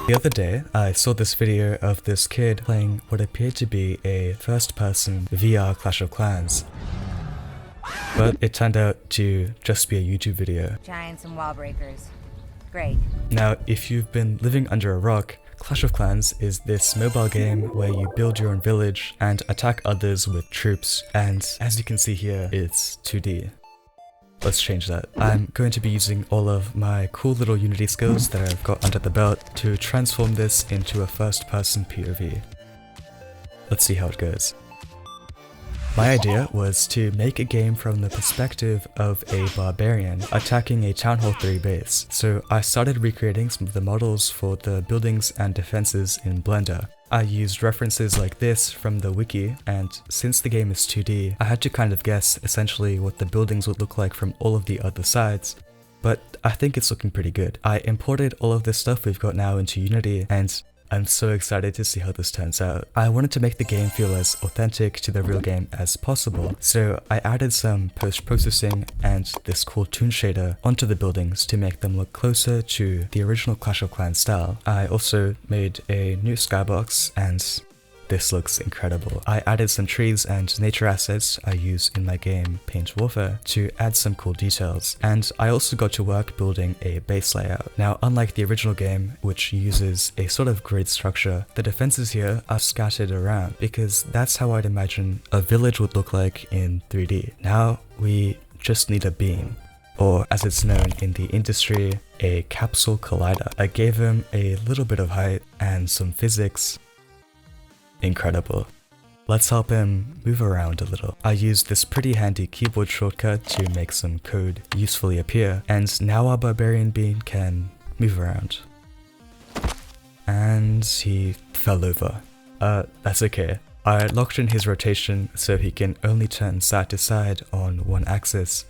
The other day, I saw this video of this kid playing what appeared to be a first-person VR Clash of Clans, but it turned out to just be a YouTube video. Giants and wall breakers. Great. Now, if you've been living under a rock, Clash of Clans is this mobile game where you build your own village and attack others with troops, and as you can see here, it's 2D. Let's change that. I'm going to be using all of my cool little Unity skills that I've got under the belt to transform this into a first-person POV. Let's see how it goes. My idea was to make a game from the perspective of a barbarian attacking a Town Hall 3 base, so I started recreating some of the models for the buildings and defenses in Blender. I used references like this from the wiki, and since the game is 2D, I had to kind of guess essentially what the buildings would look like from all of the other sides, but I think it's looking pretty good. I imported all of this stuff we've got now into Unity, and I'm so excited to see how this turns out. I wanted to make the game feel as authentic to the real game as possible, so I added some post-processing and this cool toon shader onto the buildings to make them look closer to the original Clash of Clans style. I also made a new skybox, and this looks incredible. I added some trees and nature assets I use in my game Paint Warfare to add some cool details, and I also got to work building a base layout. Now, unlike the original game, which uses a sort of grid structure, the defenses here are scattered around because that's how I'd imagine a village would look like in 3D. Now we just need a beam, or as it's known in the industry, a capsule collider. I gave him a little bit of height and some physics. Incredible. Let's help him move around a little. I used this pretty handy keyboard shortcut to make some code usefully appear, and now our barbarian bean can move around. And he fell over. That's okay. I locked in his rotation so he can only turn side to side on one axis,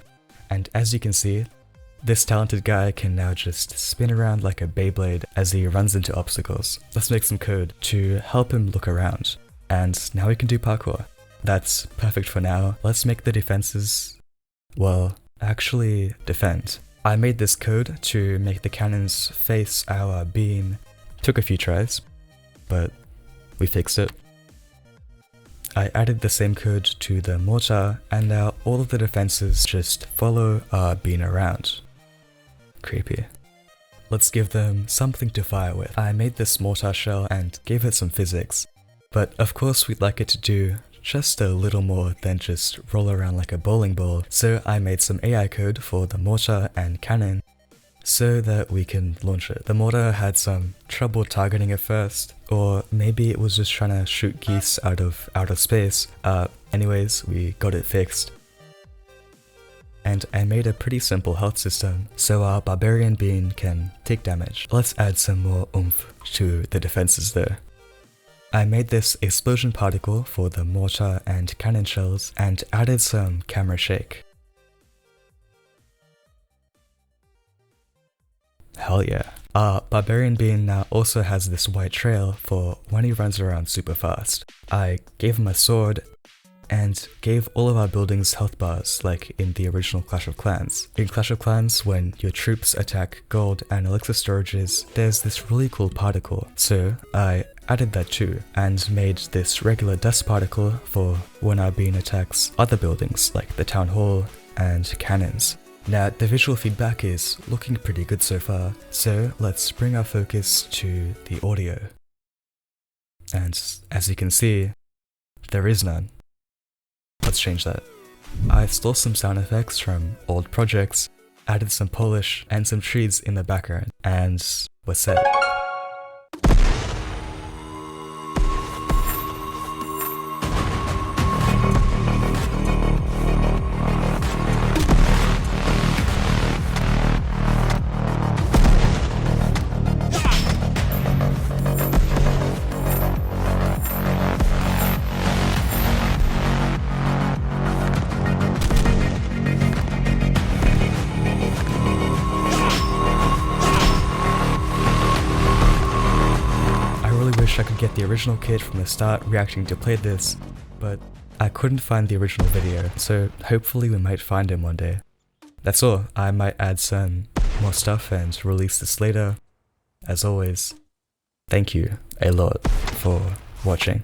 and as you can see, this talented guy can now just spin around like a Beyblade as he runs into obstacles. Let's make some code to help him look around. And now we can do parkour. That's perfect for now. Let's make the defenses, well, actually defend. I made this code to make the cannons face our beam. Took a few tries, but we fixed it. I added the same code to the mortar, and now all of the defenses just follow our beam around. Creepy. Let's give them something to fire with. I made this mortar shell and gave it some physics, but of course we'd like it to do just a little more than just roll around like a bowling ball, so I made some AI code for the mortar and cannon so that we can launch it. The mortar had some trouble targeting at first, or maybe it was just trying to shoot geese out of outer space. Anyways, we got it fixed. And I made a pretty simple health system so our barbarian bean can take damage. Let's add some more oomph to the defenses there. I made this explosion particle for the mortar and cannon shells and added some camera shake. Hell yeah. Our barbarian bean now also has this white trail for when he runs around super fast. I gave him a sword and gave all of our buildings health bars like in the original Clash of Clans. In Clash of Clans, when your troops attack gold and elixir storages, there's this really cool particle, so I added that too, and made this regular dust particle for when our bean attacks other buildings like the town hall and cannons. Now the visual feedback is looking pretty good so far, so let's bring our focus to the audio. And as you can see, there is none. Let's change that. I stole some sound effects from old projects, added some polish and some trees in the background, and we're set. I could get the original kid from the start reacting to play this, but I couldn't find the original video, so hopefully we might find him one day. That's all. I might add some more stuff and release this later. As always, thank you a lot for watching.